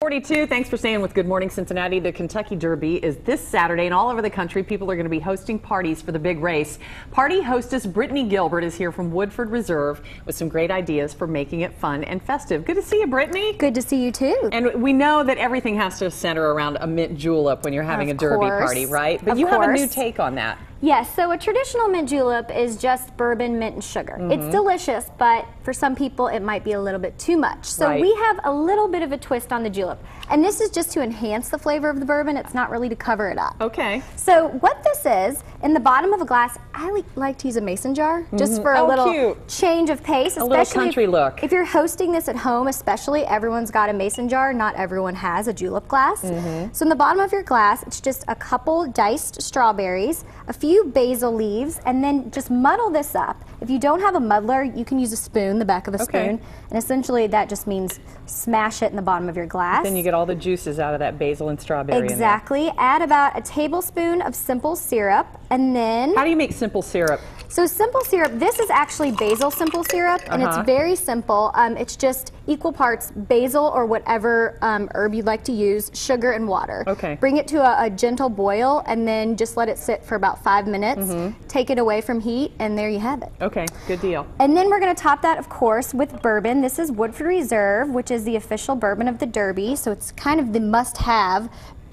42. Thanks for staying with Good Morning Cincinnati. The Kentucky Derby is this Saturday, and all over the country, people are going to be hosting parties for the big race. Party hostess Brittany Gilbert is here from Woodford Reserve with some great ideas for making it fun and festive. Good to see you, Brittany. Good to see you, too. And we know that everything has to center around a mint julep when you're having a derby party, right? But you have a new take on that. Yes, so a traditional mint julep is just bourbon, mint, and sugar. It's delicious, but for some people it might be a little bit too much. So we have a little bit of a twist on the julep. And this is just to enhance the flavor of the bourbon. It's not really to cover it up. Okay. So what this is, in the bottom of a glass, I like to use a mason jar just for a little change of pace. A little country look. If you're hosting this at home, especially, everyone's got a mason jar. Not everyone has a julep glass. So in the bottom of your glass, it's just a couple diced strawberries, a few basil leaves, and then just muddle this up. If you don't have a muddler, you can use a spoon, the back of a spoon, and essentially that just means smash it in the bottom of your glass. Then you get all the juices out of that basil and strawberry. Exactly. Add about a tablespoon of simple syrup, and then... How do you make simple syrup? So simple syrup, this is actually basil simple syrup, and it's very simple. It's just equal parts basil or whatever herb you'd like to use, sugar and water. Bring it to a gentle boil, and then just let it sit for about 5 minutes. Take it away from heat, and there you have it. Okay, good deal. And then we're going to top that, of course, with bourbon. This is Woodford Reserve, which is the official bourbon of the Derby, so it's kind of the must-have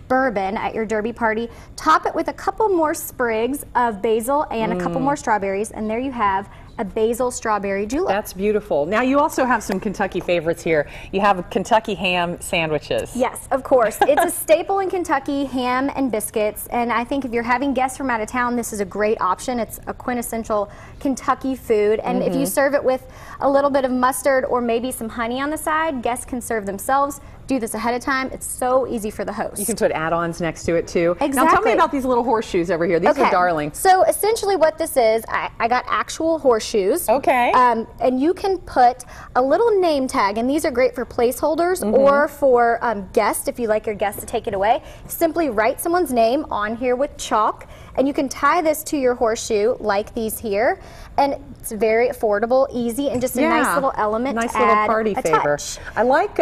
bourbon at your derby party. Top it with a couple more sprigs of basil and a couple more strawberries, and there you have a basil strawberry julep. That's beautiful. Now you also have some Kentucky favorites here. You have Kentucky ham sandwiches. Yes, of course. It's a staple in Kentucky, ham and biscuits, and I think if you're having guests from out of town, this is a great option. It's a quintessential Kentucky food, and if you serve it with a little bit of mustard or maybe some honey on the side, guests can serve themselves. Do this ahead of time. It's so easy for the host. You can put add-ons next to it too. Exactly. Now tell me about these little horseshoes over here. These are darling. So essentially what this is, I got actual horseshoes. And you can put a little name tag, and these are great for placeholders or for guests, if you like your guests to take it away. Simply write someone's name on here with chalk, and you can tie this to your horseshoe like these here. And it's very affordable, easy, and just a nice little element nice to little add party favor. Touch. I like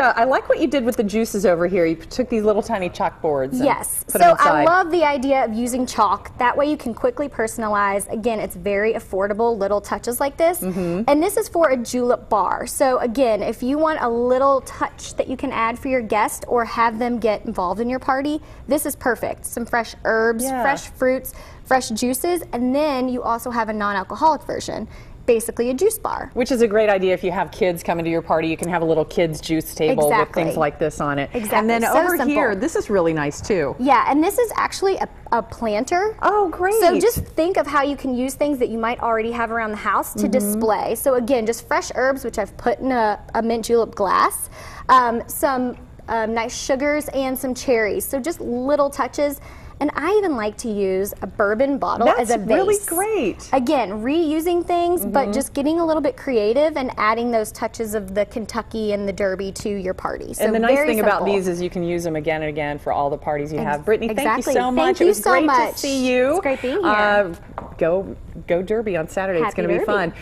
what you did with the juices over here. You took these little tiny chalkboards. Yes. So I love the idea of using chalk. That way you can quickly personalize. Again, it's very affordable, little touches like this. And this is for a julep bar. So again, if you want a little touch that you can add for your guest or have them get involved in your party, this is perfect. Some fresh herbs, fresh fruits, fresh juices, and then you also have a non-alcoholic version. Basically a juice bar. Which is a great idea if you have kids coming to your party. You can have a little kids juice table with things like this on it. And then over here, this is really nice too. Yeah, and this is actually a planter. Oh, great. So just think of how you can use things that you might already have around the house to display. So again, just fresh herbs, which I've put in a mint julep glass, some nice sugars, and some cherries. So just little touches. And I even like to use a bourbon bottle as a base. That's really great. Again, reusing things, but just getting a little bit creative and adding those touches of the Kentucky and the Derby to your party. So and the nice thing about these is you can use them again and again for all the parties you have. Brittany, thank you so much. Thank you so much. It was great to see you. It's great being here. Go Derby on Saturday. It's going to be fun.